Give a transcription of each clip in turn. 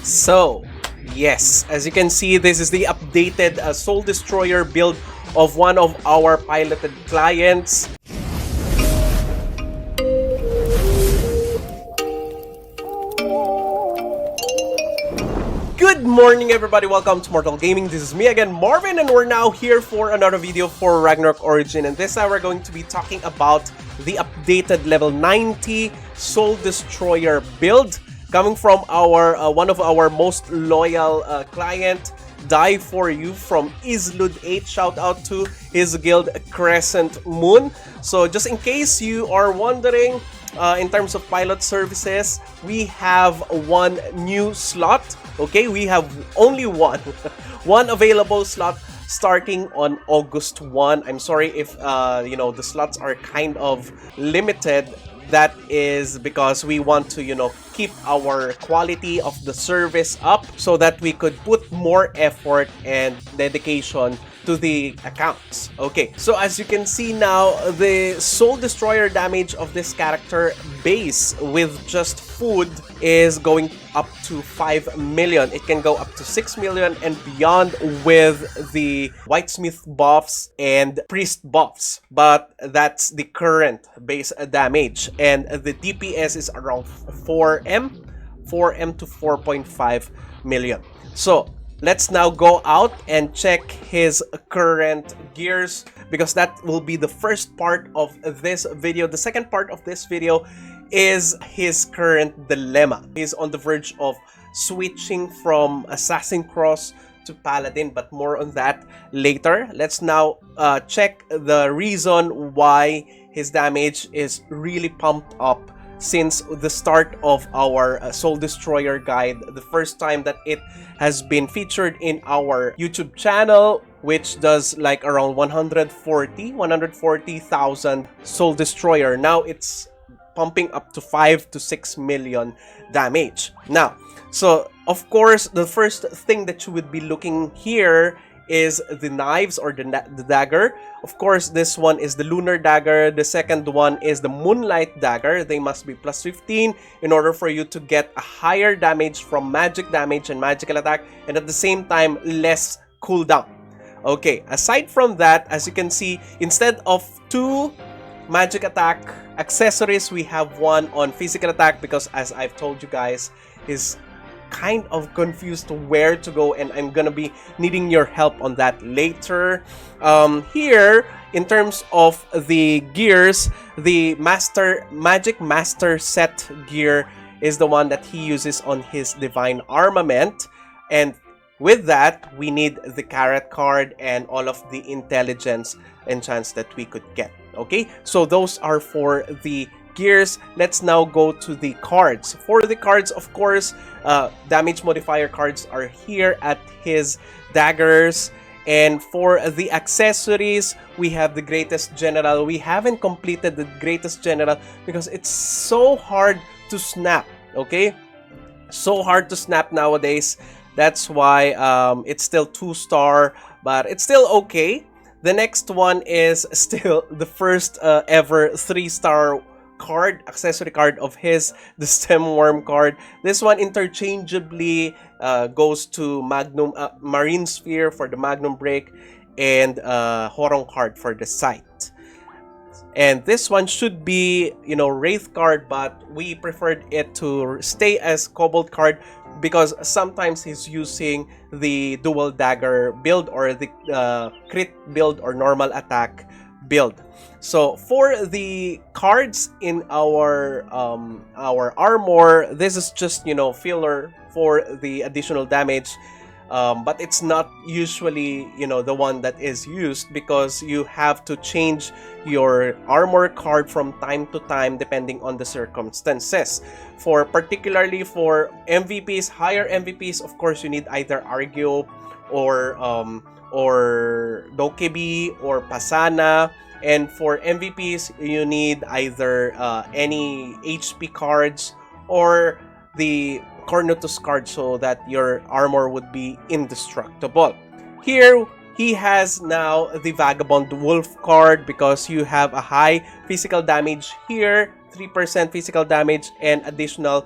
So, yes, as you can see, this is the updated Soul Destroyer build of one of our piloted clients. Good morning everybody, welcome to Mortal Gaming. This is me again, Marvin, and we're now here for another video for Ragnarok Origin. And this time we're going to be talking about the updated level 90 Soul Destroyer build coming from our one of our most loyal client, Die For You from Islud8. Shout out to his guild Crescent Moon. So just in case you are wondering, in terms of pilot services, we have one new slot. Okay, we have only one available slot starting on August 1. I'm sorry if the slots are kind of limited. That is because we want to keep our quality of the service up so that we could put more effort and dedication to the accounts. Okay, so as you can see now, the Soul Destroyer damage of this character base with just food is going up to 5 million. It can go up to 6 million and beyond with the Whitesmith buffs and Priest buffs. But that's the current base damage. And the DPS is around 4M to 4.5 million. So let's now go out and check his current gears, because that will be the first part of this video. The second part of this video is his current dilemma. He's on the verge of switching from Assassin Cross to Paladin, but more on that later. Let's now check the reason why his damage is really pumped up since the start of our Soul Destroyer guide, the first time that it has been featured in our YouTube channel, which does like around 140,000 Soul Destroyer. Now it's pumping up to 5 to 6 million damage. Now, so of course, the first thing that you would be looking here is the knives or the dagger. Of course, this one is the Lunar Dagger. The second one is the Moonlight Dagger. They must be plus 15 in order for you to get a higher damage from magic damage and magical attack, and at the same time, less cooldown. Okay, aside from that, as you can see, instead of 2 magic attack accessories, we have one on physical attack, because as I've told you guys, is kind of confused to where to go, and I'm gonna be needing your help on that later. Here, in terms of the gears, the Magic Master set gear is the one that he uses on his Divine Armament, and with that, we need the Carrot card and all of the intelligence enchants that we could get. Okay, so those are for the gears. Let's now go to the cards. For the cards, of course, damage modifier cards are here at his daggers. And for the accessories, we have the Greatest General. We haven't completed the Greatest General because it's so hard to snap. Okay, so hard to snap nowadays. That's why it's still 2-star, but it's still okay. The next one is still the first ever 3-star card, accessory card of his, the Stem Worm card. This one interchangeably goes to Magnum Marine Sphere for the Magnum Break, and Horong card for the Sight. And this one should be, Wraith card, but we preferred it to stay as Kobold card because sometimes he's using the dual dagger build or the crit build or normal attack build. So for the cards in our armor, this is just filler for the additional damage, but it's not usually the one that is used, because you have to change your armor card from time to time depending on the circumstances. For particularly for MVPs, higher MVPs, of course you need either Argyo or Dokebi or Pasana. And for MVPs, you need either any HP cards or the Cornutus card so that your armor would be indestructible. Here, he has now the Vagabond Wolf card because you have a high physical damage here, 3% physical damage and additional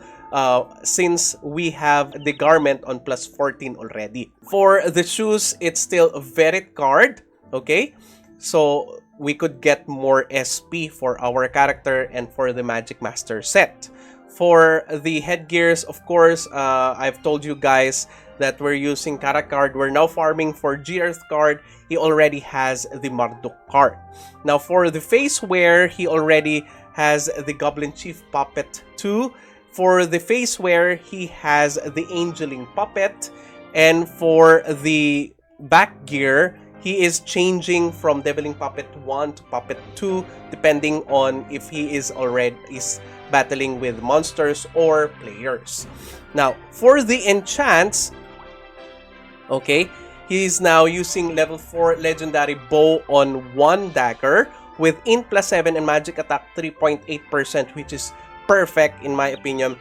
since we have the garment on plus 14 already. For the shoes, it's still a Verit card, okay? So we could get more SP for our character and for the Magic Master set. For the headgears, of course, I've told you guys that we're using Kara card. We're now farming for G-Earth card. He already has the Marduk card. Now for the face wear, he already has the Goblin Chief Puppet 2. For the face wear, he has the Angeling Puppet. And for the back gear, he is changing from Deviling Puppet 1 to Puppet 2, depending on if he is battling with monsters or players. Now, for the enchants, okay, he's now using level 4 legendary bow on 1 dagger with int plus 7 and magic attack 3.8%, which is perfect in my opinion.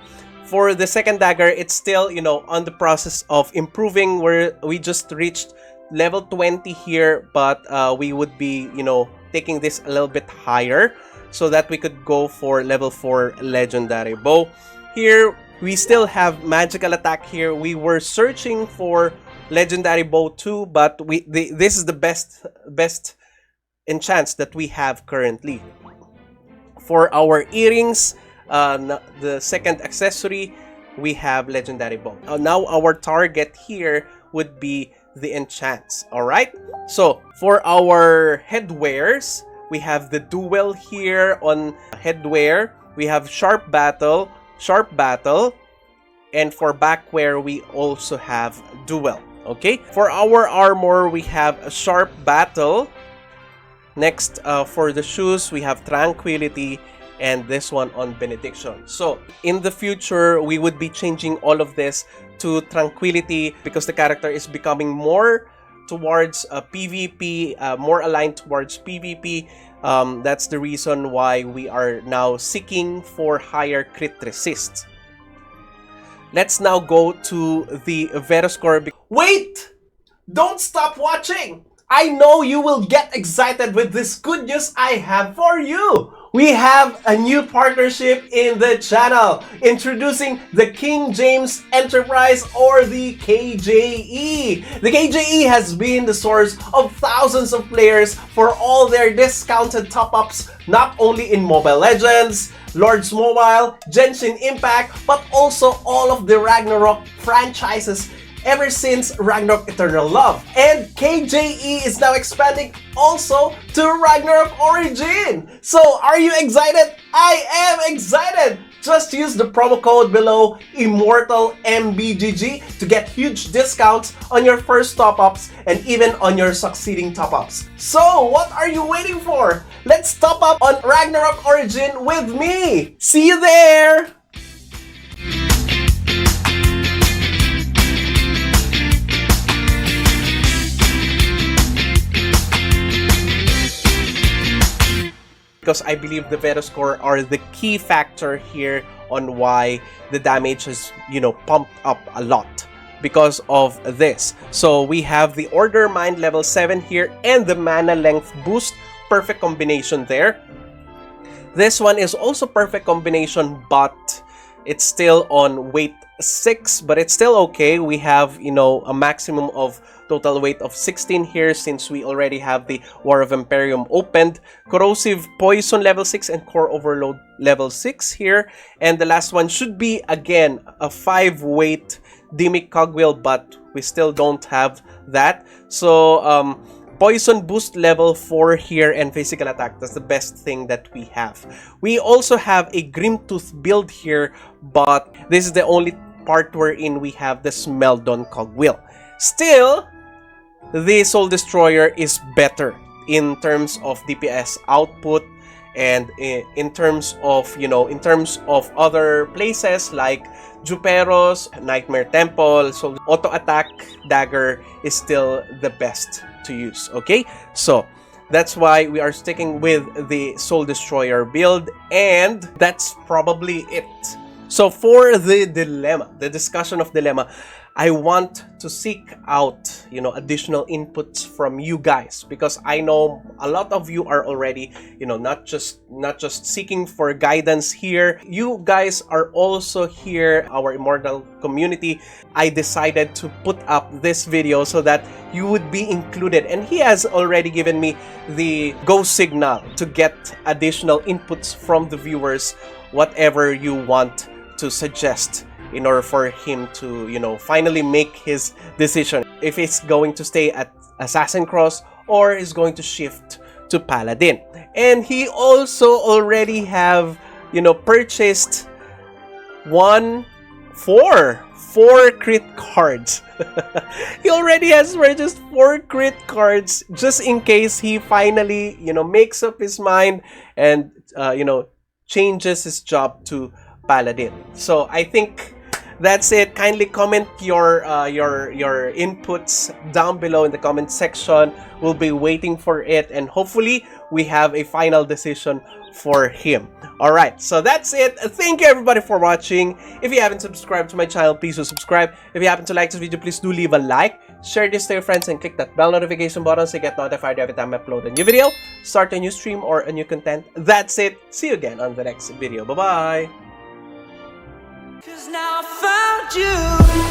For the second dagger, it's still, you know, on the process of improving. We just reached level 20 here, but we would be, you know, taking this a little bit higher so that we could go for level 4 legendary bow. Here, we still have magical attack here. We were searching for legendary bow too, but this is the best enchants that we have currently. For our earrings, the second accessory, we have legendary bow. Now our target here would be the enchants. All right, so for our headwears, we have the duel here on headwear. We have sharp battle, and for backwear we also have duel. Okay, for our armor we have a sharp battle. Next, for the shoes we have tranquility, and this one on benediction. So in the future we would be changing all of this to tranquility because the character is becoming more towards PvP, more aligned towards PvP. That's the reason why we are now seeking for higher crit resist. Let's now go to the Veto score. Wait! Don't stop watching! I know you will get excited with this good news I have for you! We have a new partnership in the channel, introducing the King James Enterprise, or the KJE. The KJE has been the source of thousands of players for all their discounted top-ups, not only in Mobile Legends, Lords Mobile, Genshin Impact, but also all of the Ragnarok franchises ever since Ragnarok Eternal Love. And KJE is now expanding also to Ragnarok Origin. So are you excited? I am excited! Just use the promo code below, Immortal MBGG, to get huge discounts on your first top-ups and even on your succeeding top-ups. So what are you waiting for? Let's top up on Ragnarok Origin with me! See you there! Because I believe the Veto score are the key factor here on why the damage has, you know, pumped up a lot because of this. So we have the Order Mind level 7 here and the mana length boost. Perfect combination there. This one is also perfect combination, but it's still on weight 6, but it's still okay. We have, you know, a maximum of total weight of 16 here since we already have the War of Imperium opened. Corrosive Poison level 6 and Core Overload level 6 here. And the last one should be, again, a 5 weight Dimic Cogwheel, but we still don't have that. So, Poison boost level 4 here and physical attack. That's the best thing that we have. We also have a Grimtooth build here, but this is the only part wherein we have the Smeldon Cogwheel. Still, the Soul Destroyer is better in terms of DPS output and in terms of, you know, in terms of other places like Juperos, Nightmare Temple. So auto attack dagger is still the best to use. Okay, so that's why we are sticking with the Soul Destroyer build, and that's probably it. So for the dilemma, the discussion of dilemma, I want to seek out, additional inputs from you guys, because I know a lot of you are already, not just seeking for guidance here. You guys are also here, our Immortal community. I decided to put up this video so that you would be included, and he has already given me the go signal to get additional inputs from the viewers, whatever you want to suggest, in order for him to, finally make his decision if he's going to stay at Assassin Cross or is going to shift to Paladin. And he also already have, purchased four crit cards. He already has purchased 4 crit cards just in case he finally, makes up his mind and, changes his job to Paladin. So I think that's it. Kindly comment your inputs down below in the comment section. We'll be waiting for it, and hopefully we have a final decision for him. Alright, so that's it. Thank you everybody for watching. If you haven't subscribed to my channel, please do subscribe. If you happen to like this video, please do leave a like, share this to your friends, and click that bell notification button so you get notified every time I upload a new video, start a new stream, or a new content. That's it. See you again on the next video. Bye bye. 'Cause now I found you.